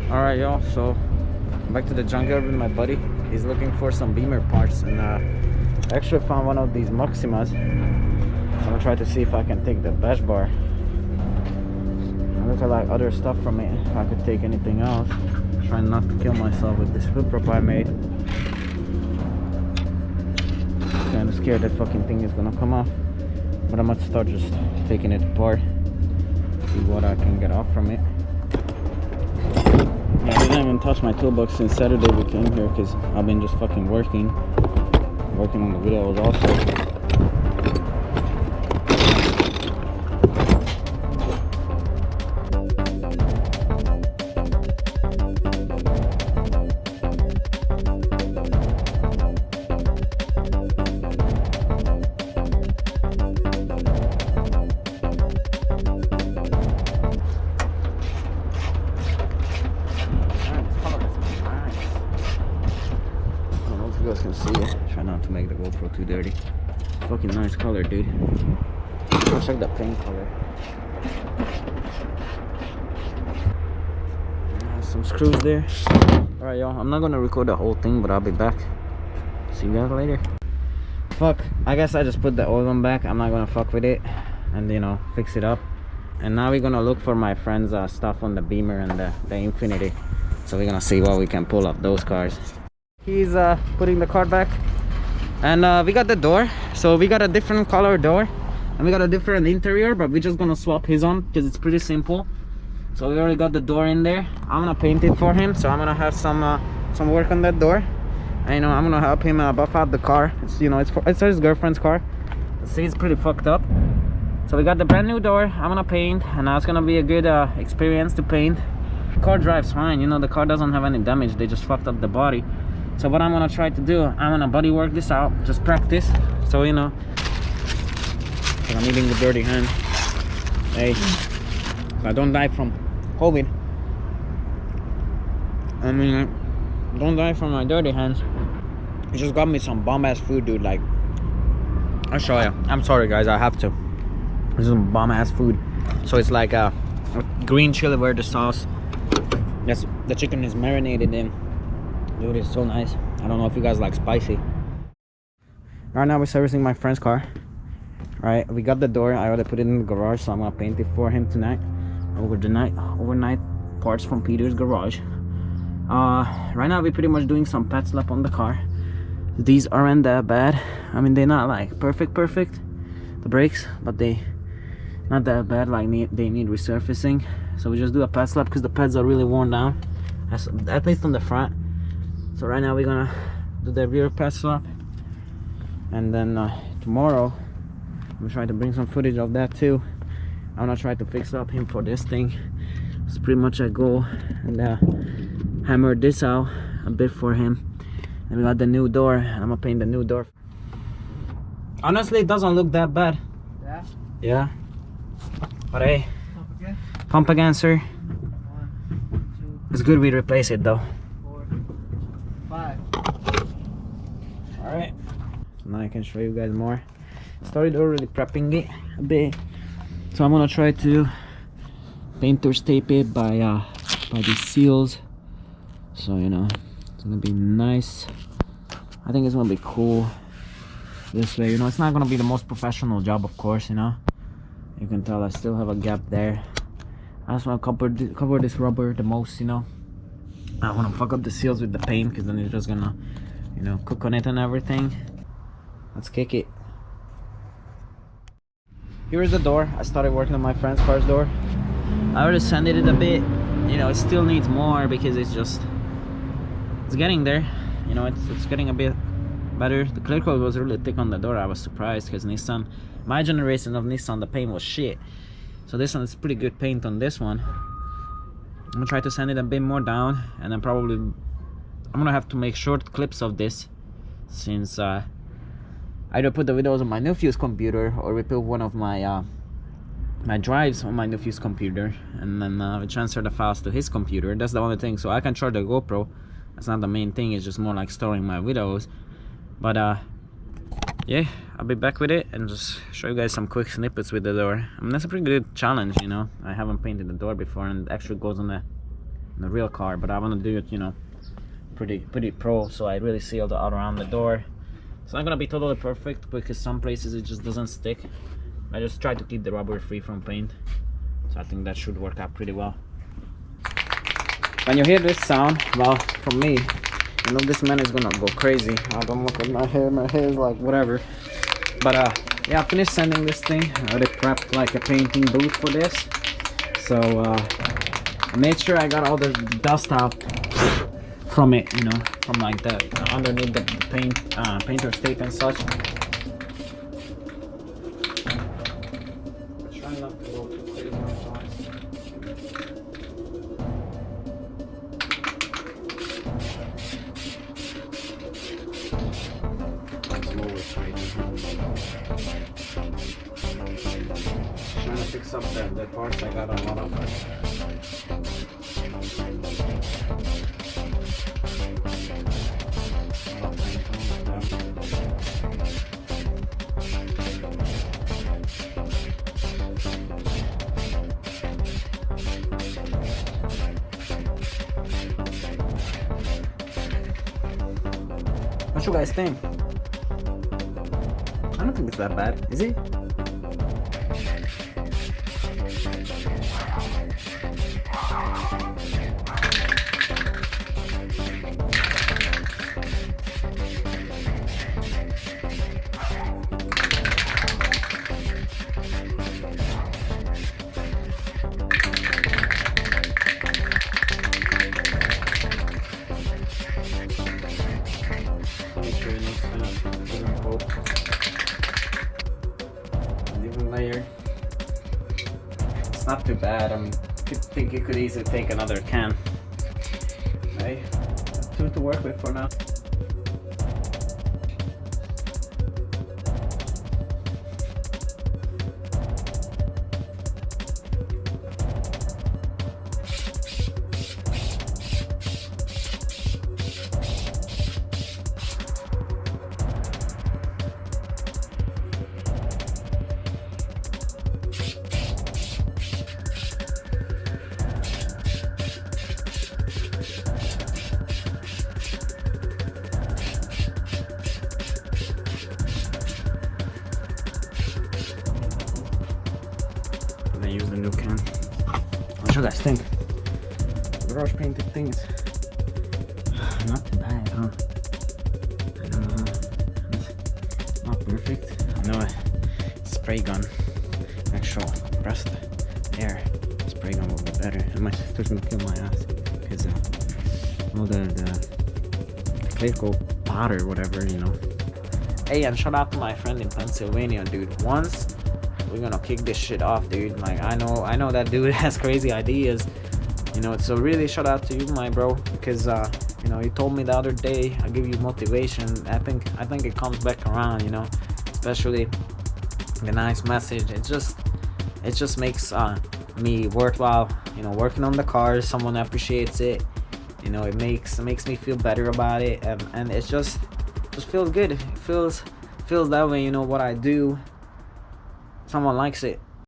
Alright y'all, so back to the junkyard with my buddy. He's looking for some Beamer parts, and I actually found one of these Maximas. So I'm gonna try to see if I can take the bash bar. I look at like other stuff from it, if I could take anything else. Trying not to kill myself with this hook prop I made. Kinda scared that fucking thing is gonna come off, but I might start just taking it apart, see what I can get off from it. Yeah, I didn't even touch my toolbox since Saturday we came here, because I've been just fucking working on the videos also. You guys can see it. Try not to make the GoPro too dirty. Fucking nice color, dude. Looks like the paint color. Some screws there. Alright y'all, I'm not gonna record the whole thing, but I'll be back. See you guys later. Fuck, I guess I just put the old one back. I'm not gonna fuck with it and, you know, fix it up. And now we're gonna look for my friend's stuff on the Beamer and the Infiniti. So we're gonna see what we can pull up those cars. He's putting the car back, and we got the door. So we got a different color door, and we got a different interior, but we're just gonna swap his on because it's pretty simple. So we already got the door in there. I'm gonna paint it for him, so I'm gonna have some work on that door. And, you know, I'm gonna help him buff out the car. It's, you know, it's his girlfriend's car. See, it's pretty fucked up. So we got the brand new door. I'm gonna paint, and now it's gonna be a good experience to paint. The car drives fine, you know, the car doesn't have any damage. They just fucked up the body. So what I'm gonna try to do, I'm gonna body work this out, just practice. So, you know, I'm eating the dirty hand. Hey, I don't die from COVID. I mean, don't die from my dirty hands. It just got me some bomb ass food, dude. Like, I'll show you. I'm sorry guys, I have to. This is some bomb ass food. So it's like a green chili where the sauce, yes, the chicken is marinated in. Dude, it's so nice. I don't know if you guys like spicy. Right now we're servicing my friend's car. Right, we got the door. I already put it in the garage, so I'm gonna paint it for him tonight. Overnight parts from Pduh's garage. Right now we're pretty much doing some pad slap on the car. These aren't that bad. I mean, they're not like perfect, the brakes, but they not that bad. Like they need resurfacing. So we just do a pad slap because the pads are really worn down, at least on the front. So right now we're gonna do the rear pad slap, and then tomorrow I'm gonna try to bring some footage of that too. I'm gonna try to fix up him for this thing. It's pretty much a goal, and hammer this out a bit for him. And we got the new door, and I'm gonna paint the new door. Honestly, it doesn't look that bad. Yeah? Yeah. But hey, pump again, sir. 1, 2. It's good we replace it though. 4, 5. Alright, so now I can show you guys more. Started already prepping it a bit, so I'm gonna try to painter's tape it by these seals. So, you know, it's gonna be nice. I think it's gonna be cool this way. You know, it's not gonna be the most professional job, of course, you know. You can tell I still have a gap there. I just want to cover this rubber the most, you know. I want to fuck up the seals with the paint, because then it's just gonna, you know, cook on it and everything. Let's kick it. Here's the door. I started working on my friend's car's door. I already sanded it a bit. You know, it still needs more because it's getting there. You know, it's getting a bit better. The clear coat was really thick on the door. I was surprised because Nissan, my generation of Nissan, the paint was shit. So this one is pretty good paint on this one. I'm gonna try to sand it a bit more down, and then probably I'm gonna have to make short clips of this, since I either put the videos on my Newfuse computer or we put one of my my drives on my Newfuse computer, and then we transfer the files to his computer. That's the only thing. So I can charge the GoPro. That's not the main thing. It's just more like storing my videos. But yeah, I'll be back with it and just show you guys some quick snippets with the door. I mean, that's a pretty good challenge, you know. I haven't painted the door before, and it actually goes on the real car, but I want to do it, you know, pretty pro, so I really sealed all around the door. It's not gonna be totally perfect because some places it just doesn't stick. I just try to keep the rubber free from paint, so I think that should work out pretty well. When you hear this sound, well, for me, you know, this man is gonna go crazy. I don't look at my hair is like whatever. But yeah, I finished sanding this thing. I already prepped like a painting booth for this, so I made sure I got all the dust out from it, you know, from like the underneath the painter's tape and such. Try not to go too crazy on trying to fix up the parts I got a lot of. What you guys think? I don't think it's that bad, is it? Make sure it looks kind of even coat. Even layer. It's not too bad. I think you could easily take another can. Right? Two to work with for now. I use the new can. What do you guys think? Brush painted things. Not too bad, huh? I don't know. It's not perfect. I know a spray gun, actual pressed air spray gun will be better. And my sister's gonna kill my ass because all the clear coat pot or whatever, you know. Hey, and shout out to my friend in Pennsylvania, dude. Once we're gonna kick this shit off, dude. Like I know that dude has crazy ideas, you know. So really shout out to you, my bro, because you know, you told me the other day I give you motivation. I think it comes back around, you know, especially the nice message. It just makes me worthwhile, you know, working on the cars. Someone appreciates it, you know. It makes me feel better about it, and it just feels good. It feels that way, you know. What I do, someone likes it,